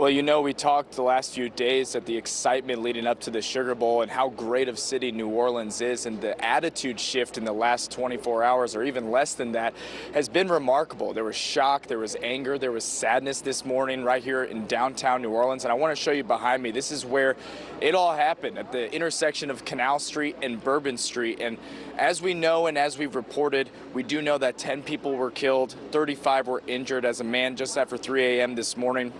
Well, you know, we talked the last few days at the excitement leading up to the Sugar Bowl and how great of city New Orleans is, and the attitude shift in the last 24 hours or even less than that has been remarkable. There was shock, there was anger, there was sadness this morning right here in downtown New Orleans, and I want to show you behind me. This is where it all happened, at the intersection of Canal Street and Bourbon Street. And as we know and as we've reported, we do know that 10 people were killed, 35 were injured, as a man just after 3 a.m. this morning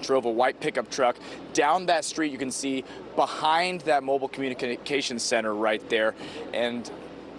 drove a white pickup truck down that street. You can see behind that mobile communications center right there, and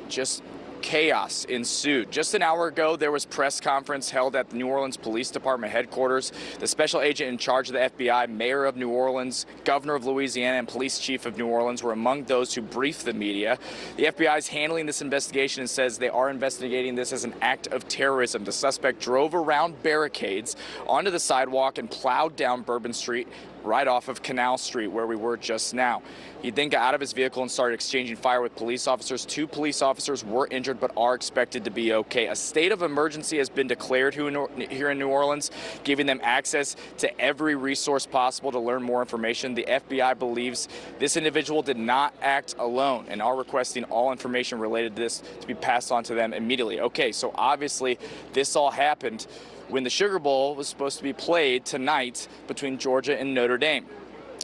just chaos ensued. Just an hour ago, there was press conference held at the New Orleans Police Department headquarters. The special agent in charge of the FBI, mayor of New Orleans, governor of Louisiana, and police chief of New Orleans were among those who briefed the media. The FBI is handling this investigation and says they are investigating this as an act of terrorism. The suspect drove around barricades onto the sidewalk and plowed down Bourbon Street right off of Canal Street, where we were just now. He then got out of his vehicle and started exchanging fire with police officers. 2 police officers were injured but are expected to be okay. A state of emergency has been declared here in New Orleans, giving them access to every resource possible to learn more information. The FBI believes this individual did not act alone and are requesting all information related to this to be passed on to them immediately. Okay, so obviously this all happened when the Sugar Bowl was supposed to be played tonight between Georgia and Notre Dame.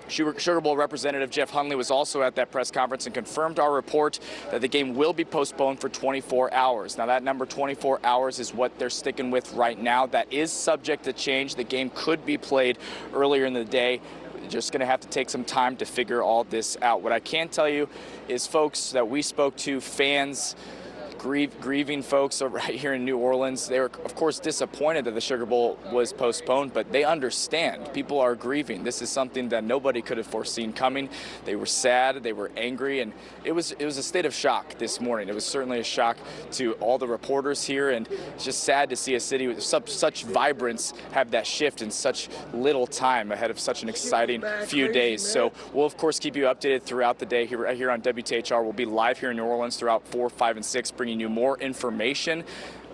Sugar Bowl Representative Jeff Hunley was also at that press conference and confirmed our report that the game will be postponed for 24 hours. Now, that number 24 hours is what they're sticking with right now. That is subject to change. The game could be played earlier in the day. Just going to have to take some time to figure all this out. What I can tell you is folks that we spoke to, fans, grieving folks right here in New Orleans, they were, of course, disappointed that the Sugar Bowl was postponed, but they understand. People are grieving. This is something that nobody could have foreseen coming. They were sad, they were angry, and it was a state of shock this morning. It was certainly a shock to all the reporters here, and it's just sad to see a city with such vibrance have that shift in such little time ahead of such an exciting few days. So we'll, of course, keep you updated throughout the day here on WTHR. We'll be live here in New Orleans throughout 4, 5, and 6, bringing you more information.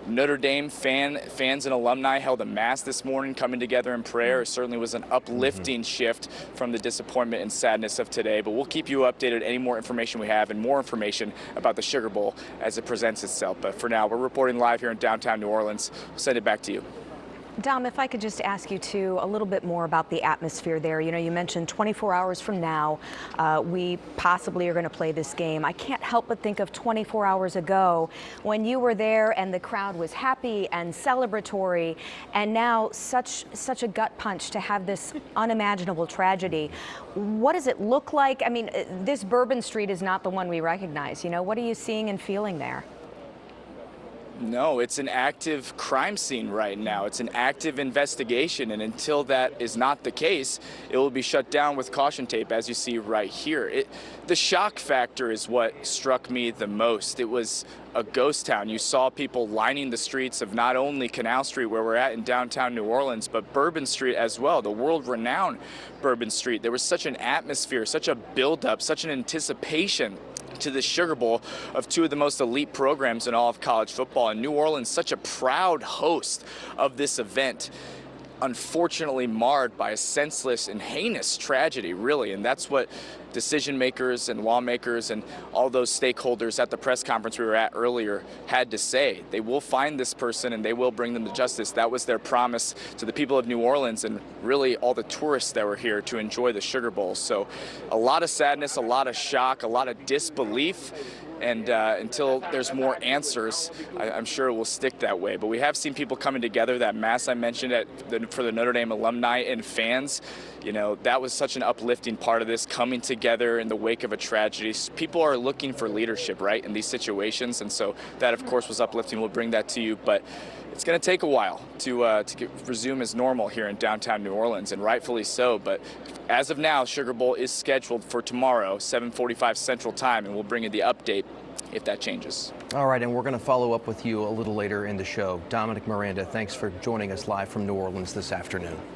Notre Dame fans and alumni held a mass this morning, coming together in prayer. It certainly was an uplifting shift from the disappointment and sadness of today. But we'll keep you updated any more information we have and more information about the Sugar Bowl as it presents itself. But for now, we're reporting live here in downtown New Orleans. We'll send it back to you. Dom, if I could just ask you a little bit more about the atmosphere there. You know, you mentioned 24 hours from now, we possibly are going to play this game. I can't help but think of 24 hours ago when you were there and the crowd was happy and celebratory, and now such a gut punch to have this unimaginable tragedy. What does it look like? I mean, this Bourbon Street is not the one we recognize. You know, what are you seeing and feeling there? No, it's an active crime scene right now. It's an active investigation, and until that is not the case, it will be shut down with caution tape, as you see right here. The shock factor is what struck me the most. It was a ghost town. You saw people lining the streets of not only Canal Street, where we're at in downtown New Orleans, but Bourbon Street as well, the world-renowned Bourbon Street. There was such an atmosphere, such a buildup, such an anticipation to the Sugar Bowl of 2 of the most elite programs in all of college football. And New Orleans, such a proud host of this event, unfortunately marred by a senseless and heinous tragedy, really. And that's what decision makers and lawmakers and all those stakeholders at the press conference we were at earlier had to say. They will find this person and they will bring them to justice. That was their promise to the people of New Orleans and really all the tourists that were here to enjoy the Sugar Bowl. So a lot of sadness, a lot of shock, a lot of disbelief. And until there's more answers, I'm sure it will stick that way. But we have seen people coming together. That mass I mentioned for the Notre Dame alumni and fans, you know, that was such an uplifting part of this, coming together in the wake of a tragedy. People are looking for leadership, right, in these situations. And so that, of course, was uplifting. We'll bring that to you. But it's going to take a while to resume as normal here in downtown New Orleans, and rightfully so. But as of now, Sugar Bowl is scheduled for tomorrow, 7:45 Central Time, and we'll bring you the update if that changes. All right, and we're going to follow up with you a little later in the show. Dominic Miranda, thanks for joining us live from New Orleans this afternoon.